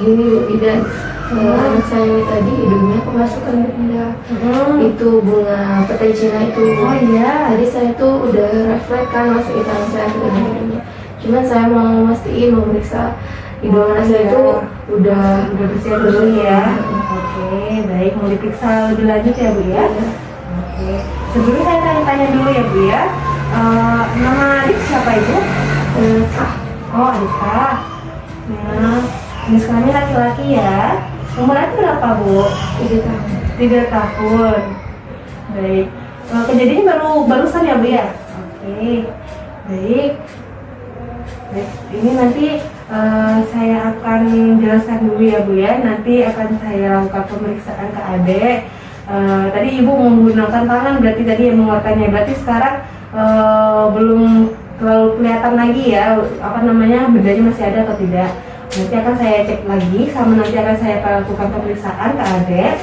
gini dan anak saya ini tadi hidungnya kemasukan benda. Itu bunga petai Cina itu. Oh iya. Tadi saya tuh udah refleks kan masukin tangan saya ke dalam hidungnya. Cuman saya mau mastiin, mau meriksa hidung anak saya itu udah bersih dulu ya. Oke, baik, mau diperiksa lebih lanjut ya Bu ya. Oke, sebelumnya saya tanya-tanya dulu ya Bu ya. Nama adik siapa Ibu? Oh, Adika. Nah, jenis kelamin laki-laki ya. Umur adik berapa Bu? 3 tahun. 3 tahun. Baik. Kejadiannya barusan ya Bu ya? Oke. Baik. Baik. Ini nanti saya akan jelaskan dulu ya Bu ya. Nanti akan saya lakukan pemeriksaan ke adik. Tadi Ibu menggunakan tangan, berarti tadi yang mengeluarkannya. Berarti sekarang belum terlalu kelihatan lagi ya, bendanya masih ada atau tidak. Nanti akan saya cek lagi, sama nanti akan saya lakukan pemeriksaan ke adik.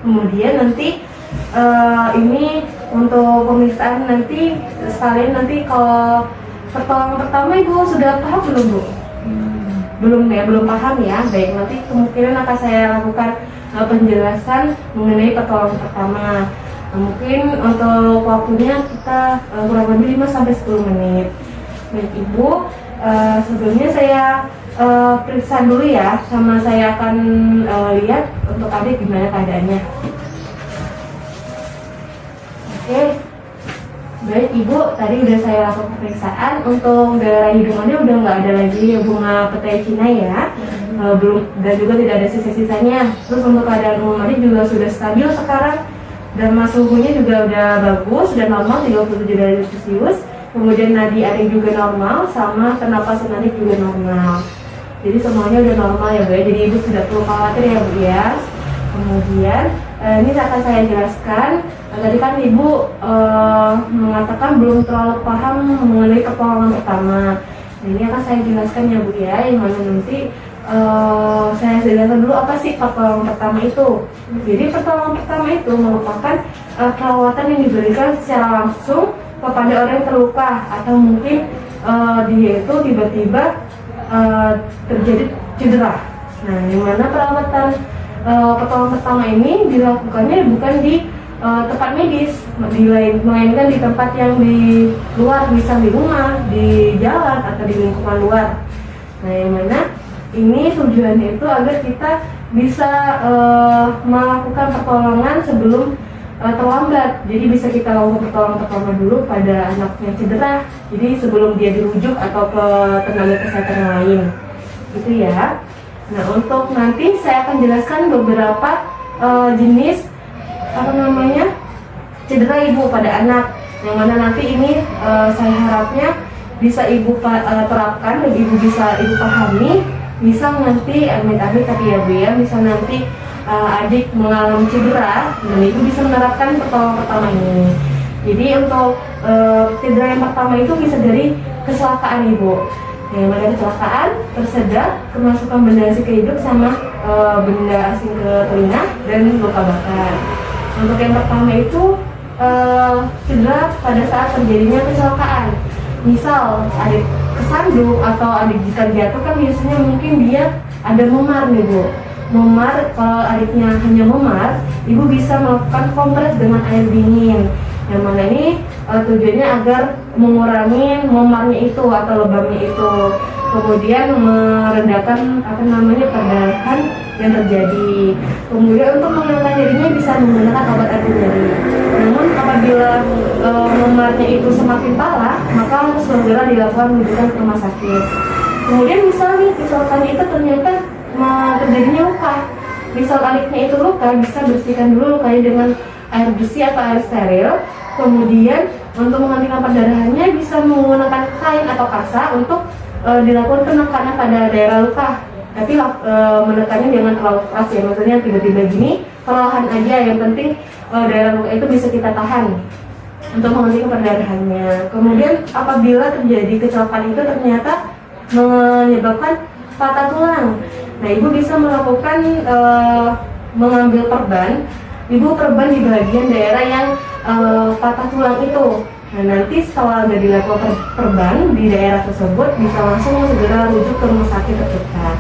Kemudian nanti ini untuk pemeriksaan nanti sekalian nanti kalau pertolongan pertama Ibu sudah paham belum Bu? Belum paham ya. Baik, nanti kemungkinan akan saya lakukan penjelasan mengenai pertolongan pertama. Mungkin untuk waktunya kita kurang lebih 5-10 menit. Baik Ibu, sebelumnya saya periksa dulu ya, sama saya akan lihat untuk adik gimana keadaannya. Oke. Baik Ibu, tadi udah saya lakukan pemeriksaan. Untuk daerah hidungannya udah nggak ada lagi bunga petai Cina ya. Belum, dan juga tidak ada sisa-sisanya. Terus untuk keadaan umum adik juga sudah stabil sekarang, dan suhunya juga udah bagus, sudah normal 37 derajat Celcius. Kemudian nadi adik juga normal, sama pernapasan adik juga normal. Jadi semuanya udah normal ya Bu ya. Jadi Ibu tidak perlu khawatir ya Bu ya. Kemudian ini akan saya jelaskan. Tadi kan Ibu mengatakan belum terlalu paham mengenai pertolongan pertama. Nah, ini akan saya jelaskan ya Bu ya, yang mana nanti saya jelaskan dulu apa sih pertolongan pertama itu. Jadi pertolongan pertama itu merupakan perawatan yang diberikan secara langsung kepada orang yang terluka, atau mungkin dia itu tiba-tiba terjadi cedera. Nah, yang mana perawatan pertolongan pertama ini dilakukannya bukan di tempat medis, melainkan di tempat yang di luar, bisa di rumah, di jalan, atau di lingkungan luar. Nah, yang mana ini tujuannya itu agar kita bisa melakukan pertolongan sebelum terlambat. Jadi bisa kita lakukan pertolongan pertama dulu pada anak yang cedera, jadi sebelum dia dirujuk atau ke tenaga kesehatan yang lain, gitu ya. Nah, untuk nanti saya akan jelaskan beberapa jenis cedera Ibu pada anak, yang mana nanti ini saya harapnya bisa Ibu terapkan dan Ibu bisa Ibu pahami. Misal nanti amit-amit tapi ya Bu ya, misal nanti adik mengalami cedera, dan Ibu bisa menerapkan pertolongan pertama ini. Jadi untuk cedera yang pertama itu bisa dari kecelakaan Ibu. Yang mana kecelakaan, tersedak, kemasukan benda asing ke hidung sama benda asing ke telinga, dan luka bakar. Untuk yang pertama itu cedera pada saat terjadinya kecelakaan. Misal adik kesandung atau adik jika jatuh kan biasanya mungkin dia ada memar nih Bu. Memar, kalau adiknya hanya memar, Ibu bisa melakukan kompres dengan air dingin. Yang mana ini tujuannya agar mengurangi memarnya itu atau lebamnya itu, kemudian merendahkan perdarahan yang terjadi. Kemudian untuk menghilangkan nyerinya bisa menggunakan obat anti nyeri. Namun apabila memarnya itu semakin parah, maka harus segera dilakukan rujukan ke rumah sakit. Kemudian misalnya kecelakaan itu ternyata terjadinya luka, misal adiknya itu luka, bisa bersihkan dulu lukanya dengan air bersih atau air steril. Kemudian untuk menghentikan perdarahannya bisa menggunakan kain atau kasa untuk dilakukan penekanan pada daerah luka. Tapi menekannya jangan terlalu keras ya, maksudnya tiba-tiba gini, perlahan aja. Yang penting daerah luka itu bisa kita tahan untuk menghentikan perdarahannya. Kemudian apabila terjadi kecelakaan itu ternyata menyebabkan patah tulang, nah Ibu bisa melakukan mengambil perban. Ibu perban di bagian daerah yang patah tulang itu. Nah, nanti setelah sudah dilakukan perban di daerah tersebut, bisa langsung segera rujuk ke rumah sakit terdekat.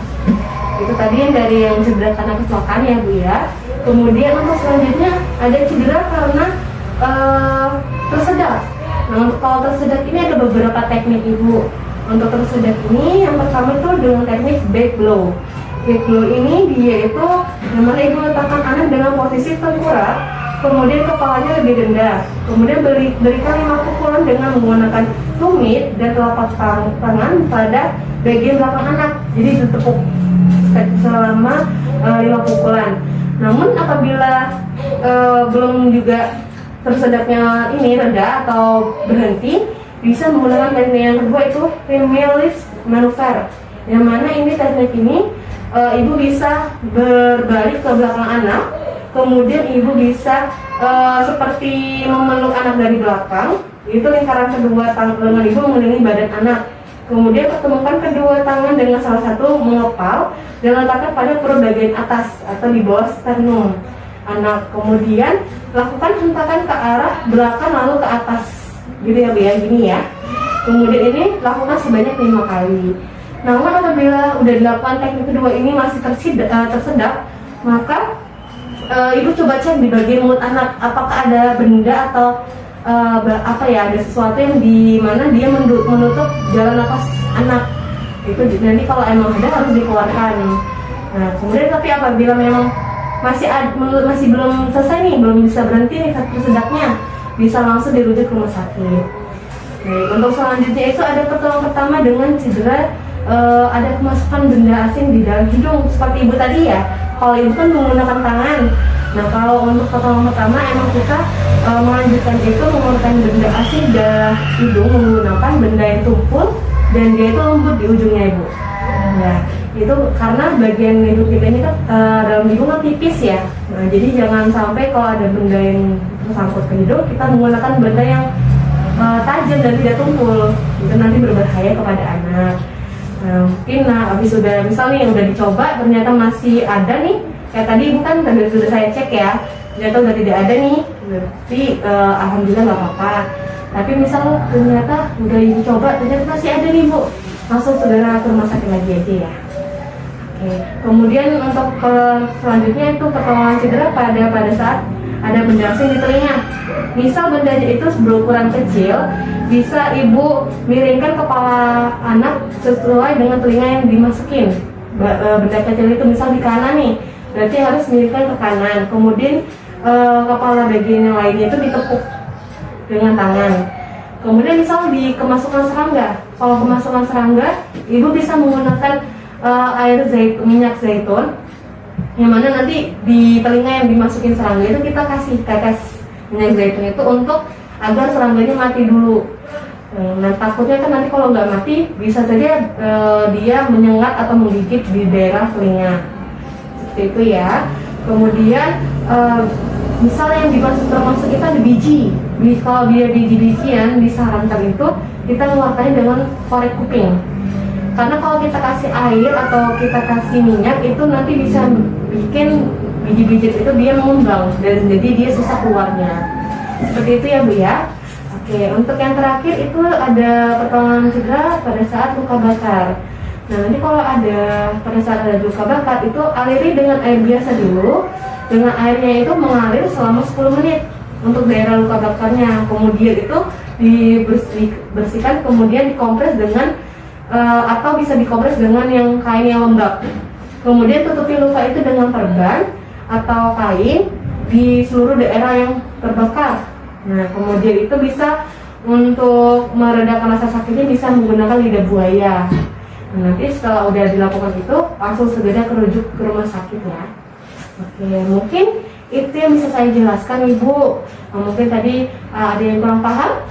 Itu tadi yang dari yang cedera karena kecelakaan ya Bu ya. Kemudian untuk selanjutnya ada cedera karena tersedak. Nah untuk kalau tersedak ini ada beberapa teknik Ibu. Untuk tersedak ini yang pertama itu dengan teknik back blow. Back blow ini dia itu dimana Ibu letakkan anak dengan posisi tengkurap, kemudian kepalanya lebih rendah, kemudian berikan 5 pukulan dengan menggunakan tumit dan telapak tangan pada bagian belakang anak. Jadi ditepuk selama 5 pukulan. Namun apabila belum juga tersedaknya ini rendah atau berhenti, bisa menggunakan teknik yang kedua itu Remelis maneuver. Yang mana ini teknik ini Ibu bisa berbalik ke belakang anak, kemudian Ibu bisa seperti memeluk anak dari belakang. Itu lingkaran kedua tangan Ibu mengelilingi badan anak. Kemudian pertemukan kedua tangan dengan salah satu mengepal dan letakkan pada perut bagian atas atau di bawah sternum anak. Kemudian lakukan hentakan ke arah belakang lalu ke atas, gitu ya Bu ya, gini ya. Kemudian ini lakukan sebanyak 5 kali. Namun apabila udah dilakukan teknik kedua ini masih tersedak, maka Ibu coba cek di bagian mulut anak apakah ada benda atau ada sesuatu yang di mana dia menutup jalan nafas anak. Itu nanti kalau emang ada harus dikeluarkan. Nah kemudian tapi apabila memang masih belum selesai nih, belum bisa berhenti nih tersedaknya, bisa langsung dirujuk ke rumah sakit. Baik, untuk selanjutnya itu ada pertolongan pertama dengan cedera ada kemasukan benda asing di dalam hidung seperti Ibu tadi ya. Kalau Ibu kan menggunakan tangan. Nah kalau untuk pertolongan pertama emang kita melanjutkan itu menggunakan benda asing di dalam hidung menggunakan benda yang tumpul dan dia itu lembut di ujungnya Ibu. Nah itu karena bagian hidung kita ini kan dalam hidung kan tipis ya. Nah jadi jangan sampai kalau ada benda yang tersangkut ke hidung kita menggunakan benda yang tajam dan tidak tumpul, itu nanti berbahaya kepada anak. Mungkin habis sudah misalnya yang udah dicoba ternyata masih ada nih, kayak tadi Ibu kan tadi sudah saya cek ya, ternyata udah tidak ada nih, berarti alhamdulillah nggak apa-apa. Tapi misal ternyata udah dicoba ternyata masih ada nih Bu, langsung segera ke rumah sakit lagi aja ya. Oke. Kemudian untuk selanjutnya itu pertolongan cedera pada saat ada benda asing di telinga. Misal bendanya itu berukuran kecil, bisa Ibu miringkan kepala anak sesuai dengan telinga yang dimasukin. Benda kecil itu misal di kanan nih, berarti harus miringkan ke kanan. Kemudian kepala bagian yang lainnya itu ditepuk dengan tangan. Kemudian misal di kemasukan serangga, kalau kemasukan serangga, Ibu bisa menggunakan minyak zaitun, yang mana nanti di telinga yang dimasukin serangga itu kita kasih tetes minyak zaitun itu untuk agar serangganya mati dulu. Nah takutnya kan nanti kalau nggak mati bisa saja dia menyengat atau menggigit di daerah telinga, seperti itu ya. Kemudian misalnya yang termasuk kita ada biji. Kalau dia biji-bijian disarankan itu kita mengeluarkannya dengan korek kuping. Karena kalau kita kasih air atau kita kasih minyak itu nanti bisa bikin biji-biji itu dia mengembang dan jadi dia susah keluarnya. Seperti itu ya Bu ya. Oke, untuk yang terakhir itu ada pertolongan cedera pada saat luka bakar. Nah nanti kalau ada pada saat ada luka bakar itu aliri dengan air biasa dulu. Dengan airnya itu mengalir selama 10 menit untuk daerah luka bakarnya. Kemudian itu dibersihkan, kemudian dikompres dengan atau bisa dikompres dengan yang kain yang lembab. Kemudian tutupi luka itu dengan perban atau kain di seluruh daerah yang terbakar. Nah kemudian itu bisa untuk meredakan rasa sakitnya bisa menggunakan lidah buaya. Nah, nanti setelah udah dilakukan itu langsung segera merujuk ke rumah sakit ya. Oke, mungkin itu yang bisa saya jelaskan Ibu. Mungkin tadi ada yang kurang paham?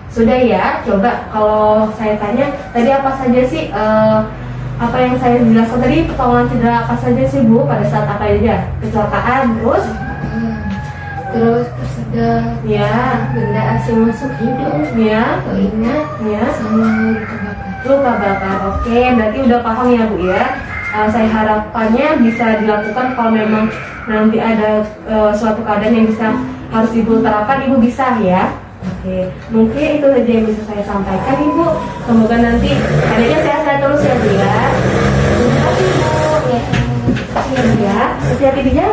Sudah ya, coba kalau saya tanya tadi apa saja sih apa yang saya jelaskan tadi, pertolongan cedera apa saja sih Bu pada saat apa aja? Kecelakaan, terus tersedak, ya, benda asing masuk hidung, ya, telinga, ya, sama luka bakar. luka bakar. Oke, berarti udah paham ya Bu ya. Saya harapannya bisa dilakukan kalau memang nanti ada suatu keadaan yang bisa harus Ibu terapkan, Ibu bisa ya. Oke, mungkin itu saja yang bisa saya sampaikan Ibu. Semoga nanti adanya sehat-sehat terus ya Bu ya. Terima kasih Bu. Ya, hati-hati di jalan.